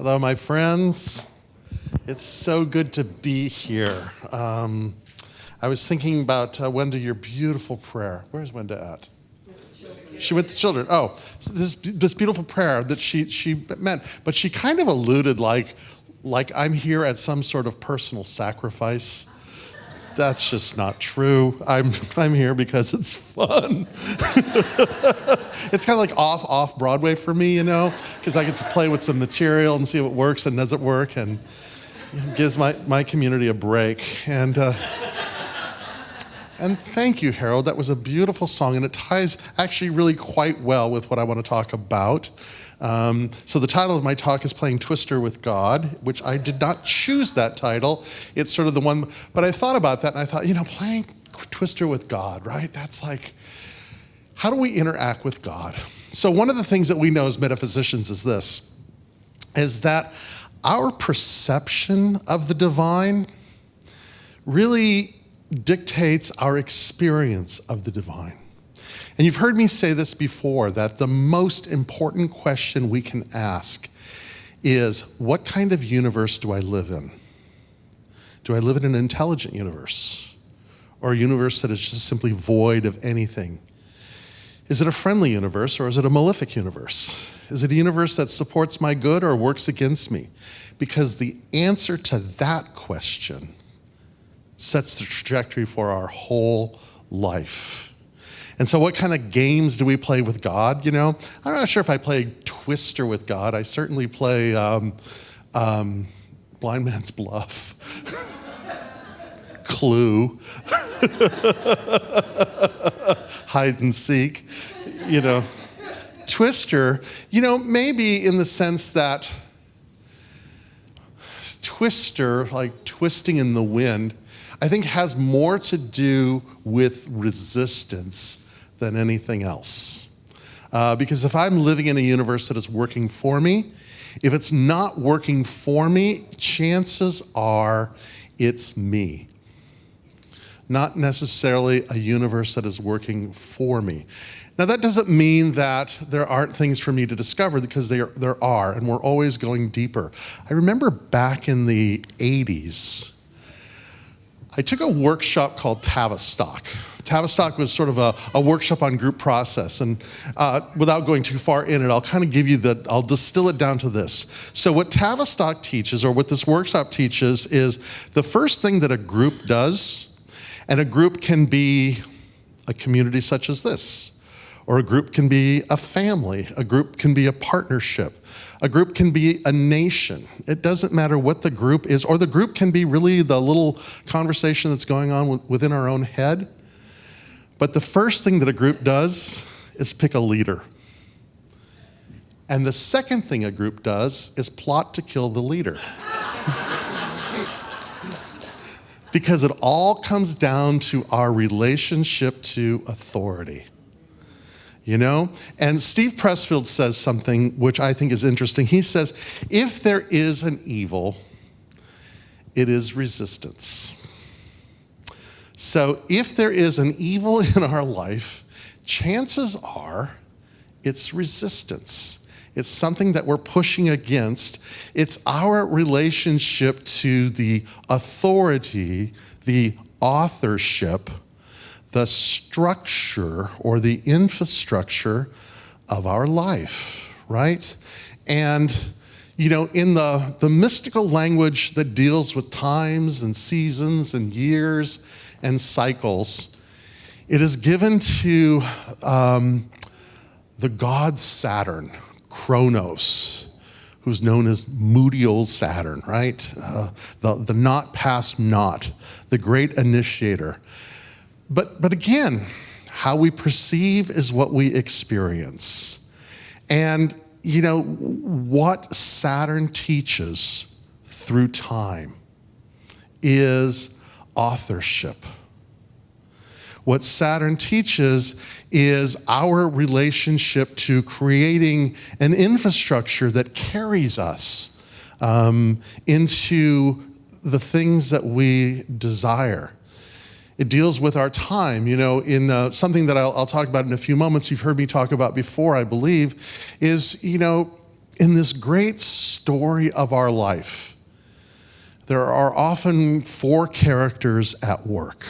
Hello, my friends. It's so good to be here. I was thinking about Wenda, your beautiful prayer. Where's Wenda at? She with the children. Oh, so this beautiful prayer that she meant, but she kind of alluded like I'm here at some sort of personal sacrifice. That's just not true. I'm here because it's fun. It's kind of like off Broadway for me, because I get to play with some material and see what works and doesn't work, and gives my community a break. And thank you, Harold. That was a beautiful song, and it ties actually really quite well with what I want to talk about. So the title of my talk is Playing Twister with God, which I did not choose that title. It's sort of the one, but I thought about that, and I thought, playing Twister with God, right? That's like, how do we interact with God? So one of the things that we know as metaphysicians is that our perception of the divine really dictates our experience of the divine. And you've heard me say this before, that the most important question we can ask is, what kind of universe do I live in? Do I live in an intelligent universe? Or a universe that is just simply void of anything? Is it a friendly universe, or is it a malefic universe? Is it a universe that supports my good or works against me? Because the answer to that question sets the trajectory for our whole life. And so what kind of games do we play with God? I'm not sure if I play Twister with God. I certainly play Blind Man's Bluff, Clue, hide and seek, Twister, maybe in the sense that Twister, like twisting in the wind, I think has more to do with resistance than anything else. Because if I'm living in a universe that is working for me, if it's not working for me, chances are it's me. Not necessarily a universe that is working for me. Now that doesn't mean that there aren't things for me to discover, because there are, and we're always going deeper. I remember back in the 80s, I took a workshop called Tavistock. Tavistock was sort of a workshop on group process, and without going too far in it, I'll kind of give you I'll distill it down to this. So what Tavistock teaches, or what this workshop teaches, is the first thing that a group does, and a group can be a community such as this, or a group can be a family, a group can be a partnership, a group can be a nation. It doesn't matter what the group is, or the group can be really the little conversation that's going on within our own head. But the first thing that a group does is pick a leader. And the second thing a group does is plot to kill the leader. Because it all comes down to our relationship to authority. And Steve Pressfield says something which I think is interesting. He says, if there is an evil, it is resistance. So if there is an evil in our life, chances are it's resistance. It's something that we're pushing against. It's our relationship to the authority, the authorship, the structure or the infrastructure of our life, right? And, in the mystical language that deals with times and seasons and years and cycles, it is given to the god Saturn, Kronos, who's known as moody old Saturn, right? The not past not, the great initiator. But again, how we perceive is what we experience. And, what Saturn teaches through time is authorship. What Saturn teaches is our relationship to creating an infrastructure that carries us into the things that we desire. It deals with our time, in something that I'll talk about in a few moments. You've heard me talk about before, I believe, is, in this great story of our life, there are often four characters at work.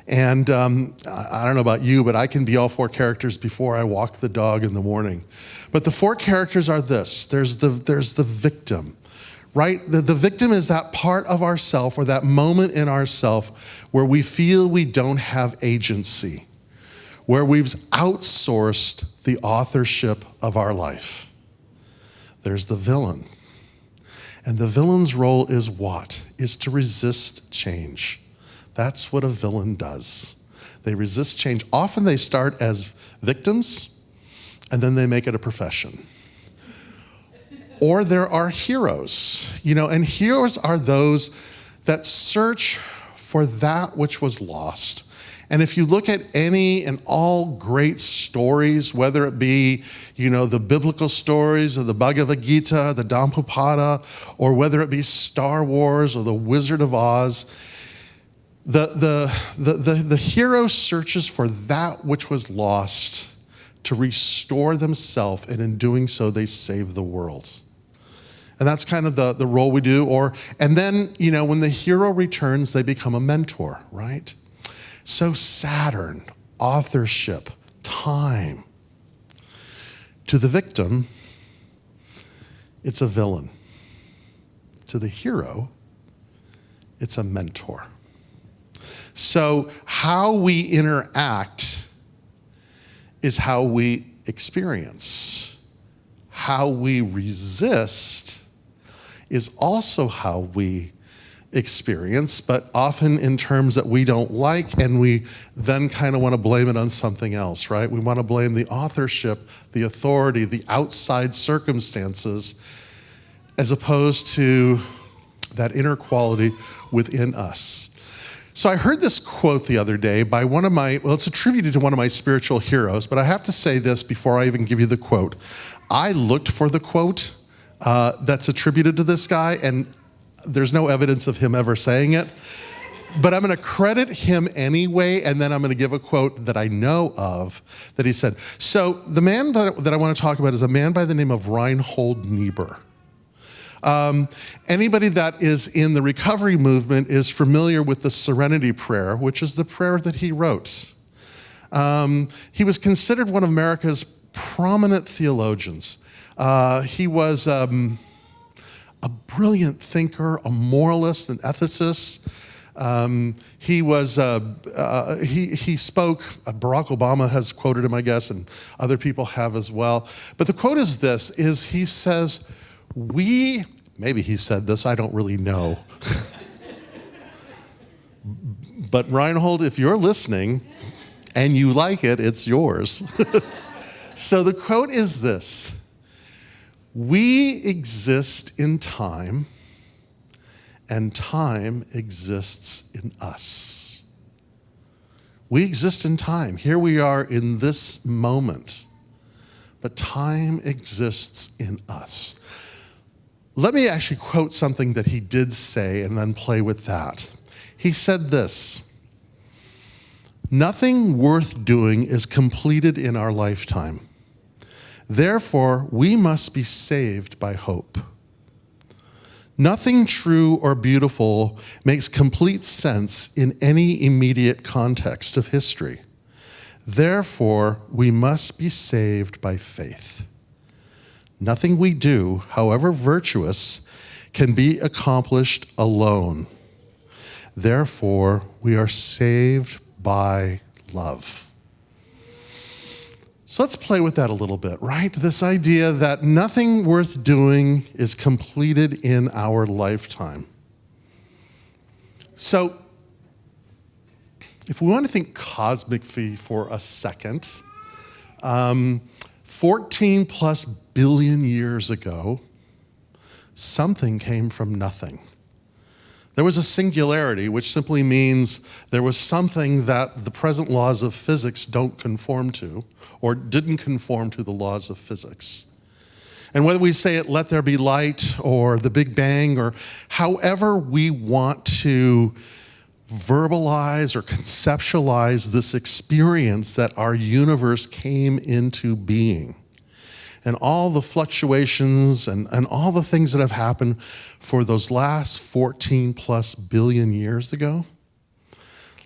And I don't know about you, but I can be all four characters before I walk the dog in the morning. But the four characters are this. There's the victim, right? The victim is that part of ourself or that moment in ourself where we feel we don't have agency, where we've outsourced the authorship of our life. There's the villain. And the villain's role is what? Is to resist change. That's what a villain does. They resist change. Often they start as victims, and then they make it a profession. Or there are heroes, and heroes are those that search for that which was lost. And if you look at any and all great stories, whether it be, the biblical stories of the Bhagavad Gita, the Dhammapada, or whether it be Star Wars or the Wizard of Oz, the hero searches for that which was lost to restore themselves, and in doing so, they save the world. And that's kind of the role we do. And then, when the hero returns, they become a mentor, right? So Saturn, authorship, time. To the victim, it's a villain. To the hero, it's a mentor. So how we interact is how we experience. How we resist is also how we experience, but often in terms that we don't like, and we then kind of want to blame it on something else, right? We want to blame the authorship, the authority, the outside circumstances, as opposed to that inner quality within us. So I heard this quote the other day by it's attributed to one of my spiritual heroes, but I have to say this before I even give you the quote. I looked for the quote that's attributed to this guy, and there's no evidence of him ever saying it. But I'm going to credit him anyway, and then I'm going to give a quote that I know of that he said. So the man that I want to talk about is a man by the name of Reinhold Niebuhr. Anybody that is in the recovery movement is familiar with the Serenity Prayer, which is the prayer that he wrote. He was considered one of America's prominent theologians. He was a brilliant thinker, a moralist, an ethicist. He spoke, Barack Obama has quoted him, I guess, and other people have as well. But the quote is this, he says, maybe he said this, I don't really know. But Reinhold, if you're listening and you like it, it's yours. So the quote is this: we exist in time, and time exists in us. We exist in time. Here we are in this moment, but time exists in us. Let me actually quote something that he did say and then play with that. He said this: nothing worth doing is completed in our lifetime. Therefore, we must be saved by hope. Nothing true or beautiful makes complete sense in any immediate context of history. Therefore, we must be saved by faith. Nothing we do, however virtuous, can be accomplished alone. Therefore, we are saved by love. So let's play with that a little bit, right? This idea that nothing worth doing is completed in our lifetime. So if we want to think cosmically for a second, 14 plus billion years ago, something came from nothing. There was a singularity, which simply means there was something that the present laws of physics don't conform to, or didn't conform to the laws of physics. And whether we say it, let there be light, or the Big Bang, or however we want to verbalize or conceptualize this experience that our universe came into being. and all the fluctuations and all the things that have happened for those last 14 plus billion years ago,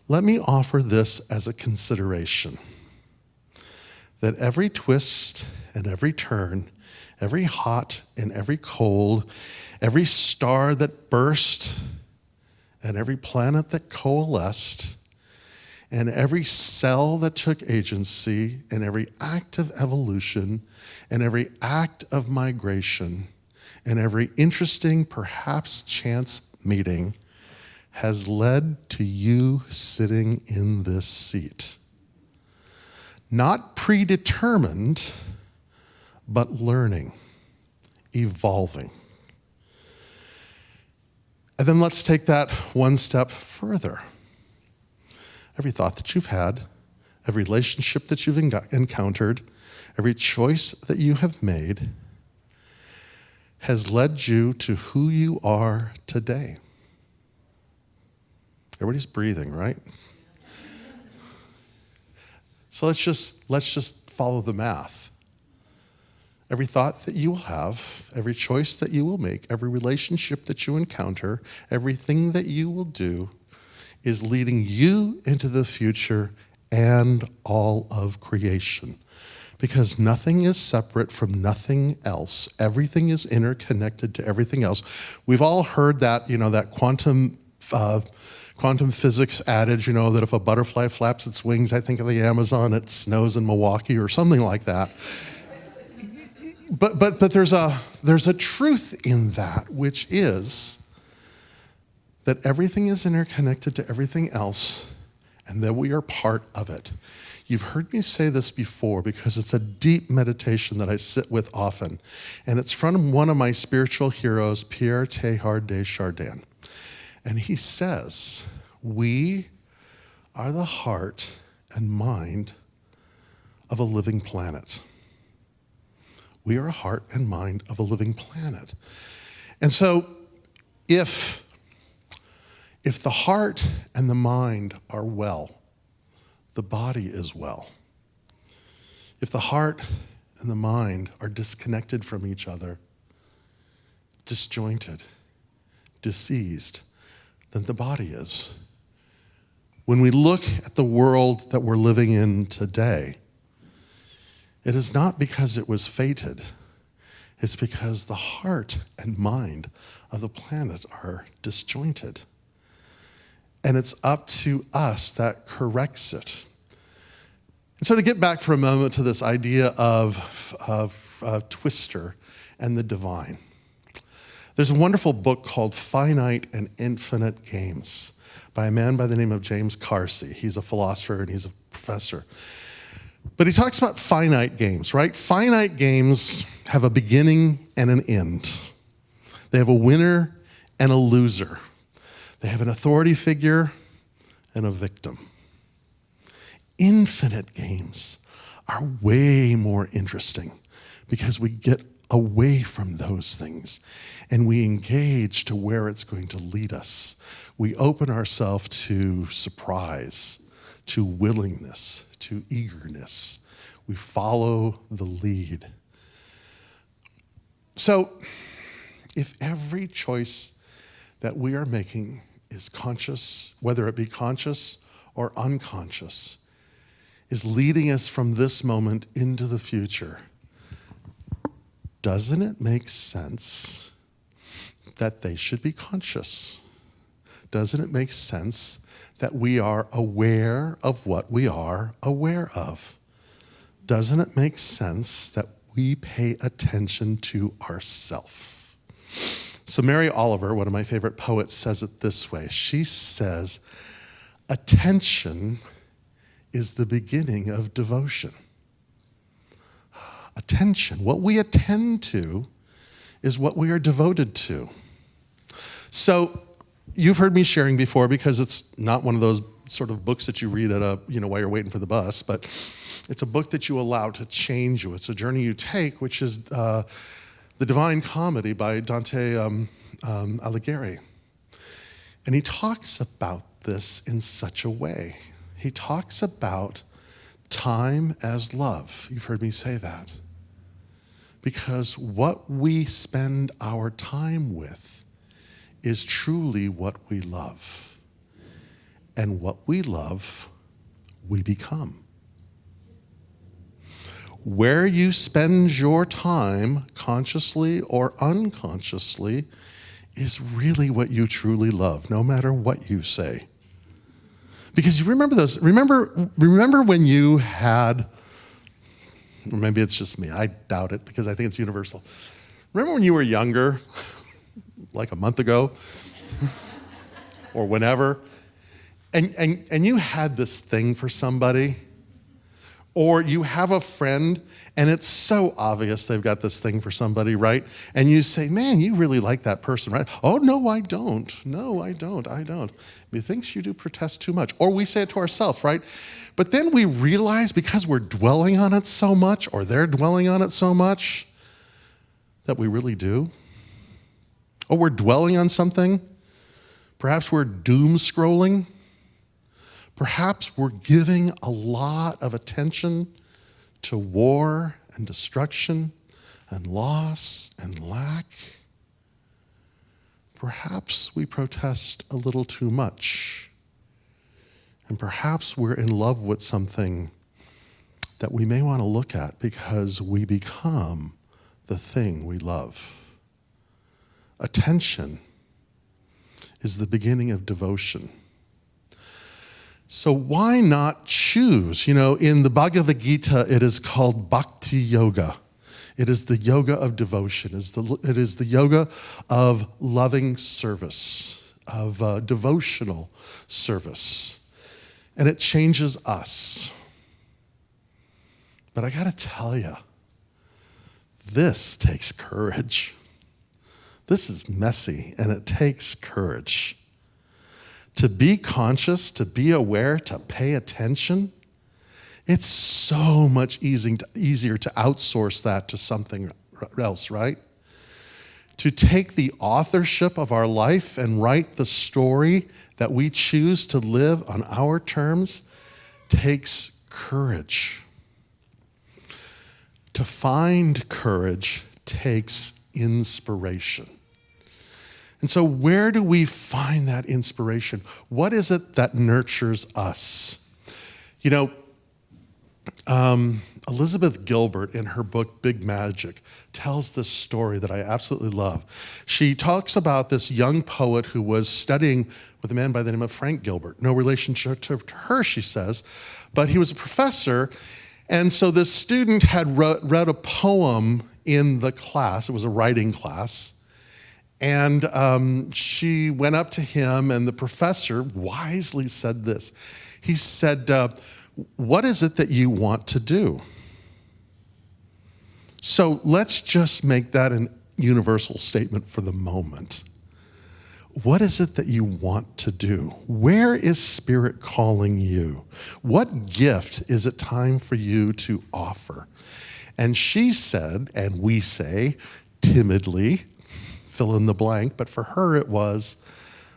let me offer this as a consideration. That every twist and every turn, every hot and every cold, every star that burst and every planet that coalesced, and every cell that took agency, and every act of evolution, and every act of migration, and every interesting, perhaps chance meeting has led to you sitting in this seat. Not predetermined, but learning, evolving. And then let's take that one step further. Every thought that you've had, every relationship that you've encountered, every choice that you have made has led you to who you are today. Everybody's breathing, right? So let's just follow the math. Every thought that you will have, every choice that you will make, every relationship that you encounter, everything that you will do is leading you into the future and all of creation. Because nothing is separate from nothing else. Everything is interconnected to everything else. We've all heard that, that quantum physics adage, that if a butterfly flaps its wings, I think of the Amazon, it snows in Milwaukee or something like that. But there's a truth in that, which is that everything is interconnected to everything else, and that we are part of it. You've heard me say this before because it's a deep meditation that I sit with often, and it's from one of my spiritual heroes, Pierre Teilhard de Chardin. And he says, we are the heart and mind of a living planet. We are a heart and mind of a living planet. And so if the heart and the mind are well, the body is well. If the heart and the mind are disconnected from each other, disjointed, diseased, then the body is. When we look at the world that we're living in today, it is not because it was fated. It's because the heart and mind of the planet are disjointed. And it's up to us that corrects it. And so to get back for a moment to this idea of Twister and the divine, there's a wonderful book called Finite and Infinite Games by a man by the name of James Carsey. He's a philosopher and he's a professor. But he talks about finite games, right? Finite games have a beginning and an end. They have a winner and a loser. They have an authority figure and a victim. Infinite games are way more interesting because we get away from those things and we engage to where it's going to lead us. We open ourselves to surprise, to willingness, to eagerness. We follow the lead. So if every choice that we are making is conscious, whether it be conscious or unconscious, is leading us from this moment into the future, doesn't it make sense that they should be conscious? Doesn't it make sense that we are aware of what we are aware of? Doesn't it make sense that we pay attention to ourselves? So Mary Oliver, one of my favorite poets, says it this way. She says, attention is the beginning of devotion. Attention, what we attend to is what we are devoted to. So you've heard me sharing before, because it's not one of those sort of books that you read at while you're waiting for the bus, but it's a book that you allow to change you. It's a journey you take, which is The Divine Comedy by Dante Alighieri. And he talks about this in such a way. He talks about time as love. You've heard me say that. Because what we spend our time with is truly what we love. And what we love, we become. Where you spend your time, consciously or unconsciously, is really what you truly love, no matter what you say. Because you remember those, remember when you had, or maybe it's just me, I doubt it because I think it's universal. Remember when you were younger, like a month ago, or whenever, and you had this thing for somebody, or you have a friend and it's so obvious they've got this thing for somebody, right? And you say, man, you really like that person, right? Oh, no, I don't. No, I don't. Methinks you do protest too much. Or we say it to ourselves, right? But then we realize because we're dwelling on it so much, or they're dwelling on it so much, that we really do. Or we're dwelling on something. Perhaps we're doom scrolling. Perhaps we're giving a lot of attention to war and destruction and loss and lack. Perhaps we protest a little too much. And perhaps we're in love with something that we may want to look at because we become the thing we love. Attention is the beginning of devotion. So why not choose? You know, in the Bhagavad Gita, it is called Bhakti Yoga. It is the yoga of devotion. It is the yoga of loving service, of devotional service. And it changes us. But I got to tell you, this takes courage. This is messy, and it takes courage. To be conscious, to be aware, to pay attention, it's so much easier to outsource that to something else, right? To take the authorship of our life and write the story that we choose to live on our terms takes courage. To find courage takes inspiration. And so where do we find that inspiration? What is it that nurtures us? You know, Elizabeth Gilbert, in her book, Big Magic, tells this story that I absolutely love. She talks about this young poet who was studying with a man by the name of Frank Gilbert. No relationship to her, she says, but he was a professor. And so this student had read a poem in the class. It was a writing class. And she went up to him, and the professor wisely said this. He said, what is it that you want to do? So let's just make that a universal statement for the moment. What is it that you want to do? Where is Spirit calling you? What gift is it time for you to offer? And she said, and we say, timidly, fill in the blank, but for her it was,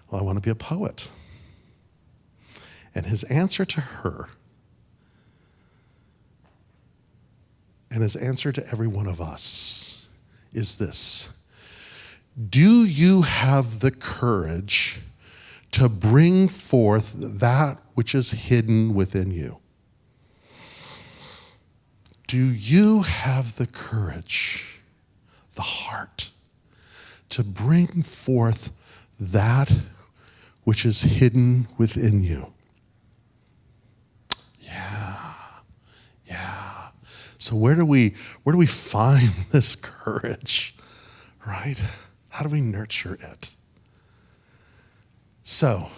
well, I want to be a poet. And his answer to her, and his answer to every one of us, is this: do you have the courage to bring forth that which is hidden within you? Do you have the courage, the heart, to bring forth that which is hidden within you? Yeah. So where do we find this courage, right? How do we nurture it? So,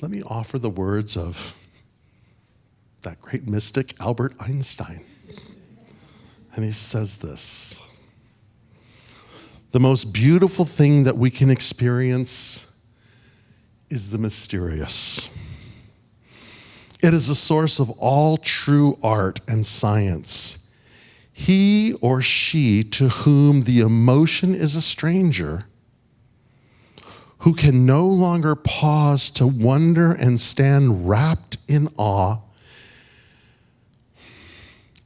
let me offer the words of that great mystic, Albert Einstein. And he says this: the most beautiful thing that we can experience is the mysterious. It is the source of all true art and science. He or she to whom the emotion is a stranger, who can no longer pause to wonder and stand wrapped in awe,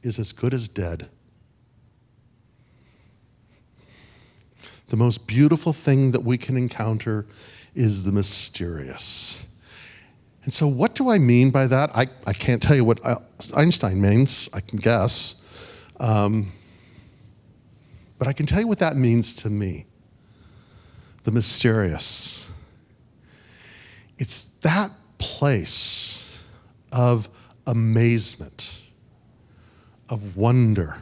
is as good as dead. the most beautiful thing that we can encounter is the mysterious. And so what do I mean by that? I can't tell you what Einstein means. I can guess. But I can tell you what that means to me. The mysterious. It's that place of amazement, of wonder,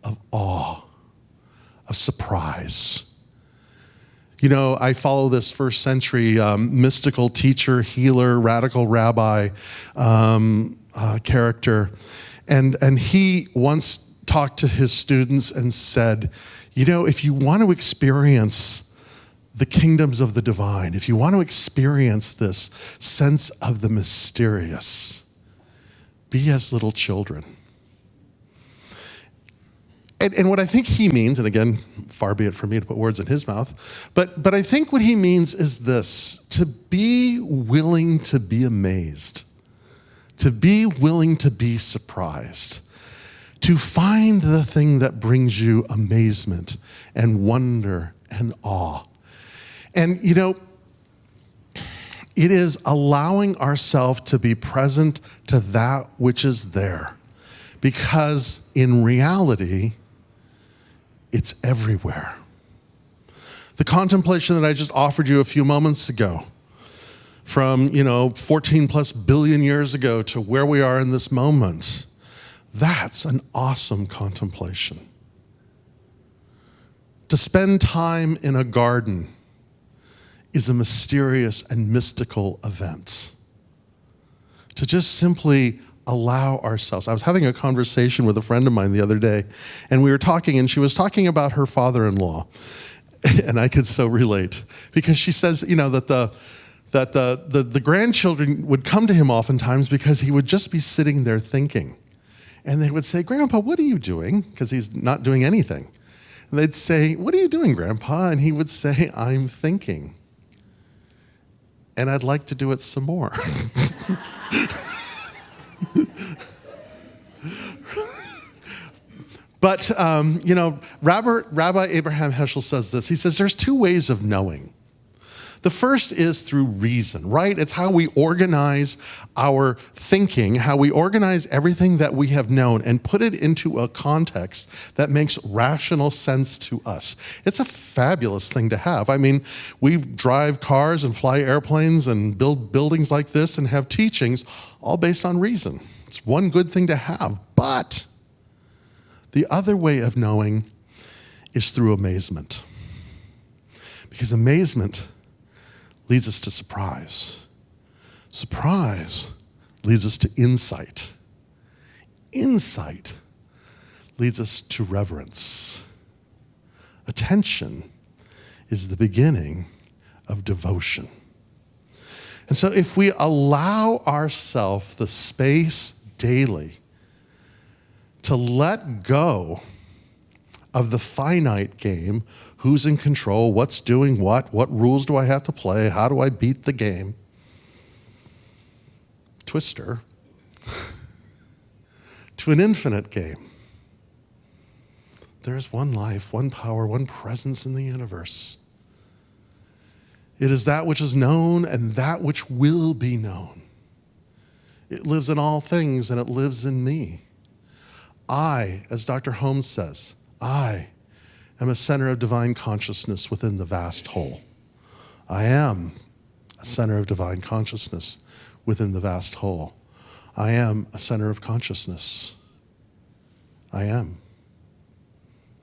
of awe, of surprise. You know, I follow this first century mystical teacher, healer, radical rabbi character. And he once talked to his students and said, you know, if you want to experience the kingdoms of the divine, if you want to experience this sense of the mysterious, be as little children. And what I think he means, and again, far be it from me to put words in his mouth, but I think what he means is this: to be willing to be amazed, to be willing to be surprised, to find the thing that brings you amazement and wonder and awe. And, you know, it is allowing ourselves to be present to that which is there. Because in reality, it's everywhere. The contemplation that I just offered you a few moments ago, from, 14 plus billion years ago to where we are in this moment, that's an awesome contemplation. To spend time in a garden is a mysterious and mystical event. To just simply allow ourselves. I was having a conversation with a friend of mine the other day, and we were talking, and she was talking about her father-in-law. And I could so relate, because she says, that the grandchildren would come to him oftentimes because he would just be sitting there thinking. And they would say, "Grandpa, what are you doing?" Because he's not doing anything. And they'd say, "What are you doing, Grandpa?" And he would say, "I'm thinking. And I'd like to do it some more." But, Rabbi Abraham Heschel says this. He says there's two ways of knowing. The first is through reason, right? It's how we organize our thinking, how we organize everything that we have known and put it into a context that makes rational sense to us. It's a fabulous thing to have. I mean, we drive cars and fly airplanes and build buildings like this and have teachings all based on reason. It's one good thing to have. But the other way of knowing is through amazement. Because amazement leads us to surprise. Surprise leads us to insight. Insight leads us to reverence. Attention is the beginning of devotion. And so if we allow ourselves the space daily to let go of the finite game, who's in control, what's doing what rules do I have to play, how do I beat the game, Twister, to an infinite game. There is one life, one power, one presence in the universe. It is that which is known and that which will be known. It lives in all things and it lives in me. I, as Dr. Holmes says, I am a center of divine consciousness within the vast whole. I am a center of divine consciousness within the vast whole. I am a center of consciousness. I am.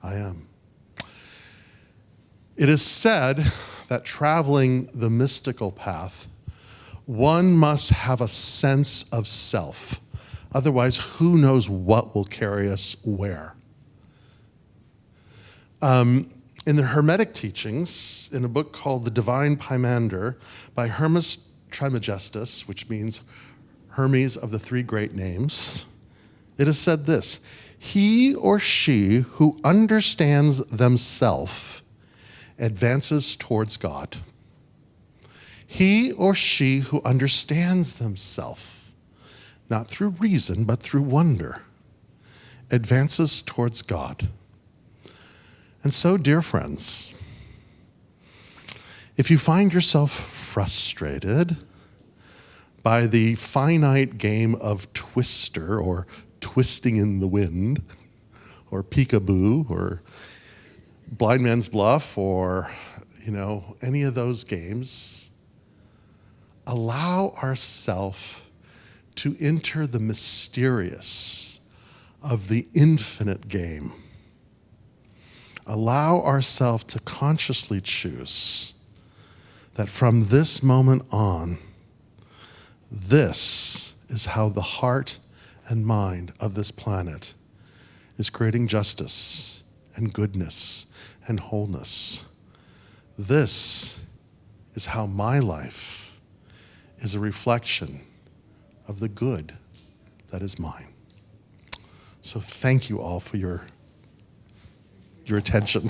I am. It is said that traveling the mystical path, one must have a sense of self. Otherwise, who knows what will carry us where? In the Hermetic teachings, in a book called The Divine Pymander by Hermes Trismegistus, which means Hermes of the three great names, it is said this: he or she who understands themselves advances towards God. He or she who understands themselves, not through reason, but through wonder, advances towards God. And so, dear friends, If you find yourself frustrated by the finite game of Twister or twisting in the wind or peekaboo or blind man's bluff or, any of those games, allow ourselves to enter the mysterious of the infinite game. Allow ourselves to consciously choose that from this moment on, this is how the heart and mind of this planet is creating justice and goodness and wholeness. This is how my life is a reflection of the good that is mine. So thank you all for your attention.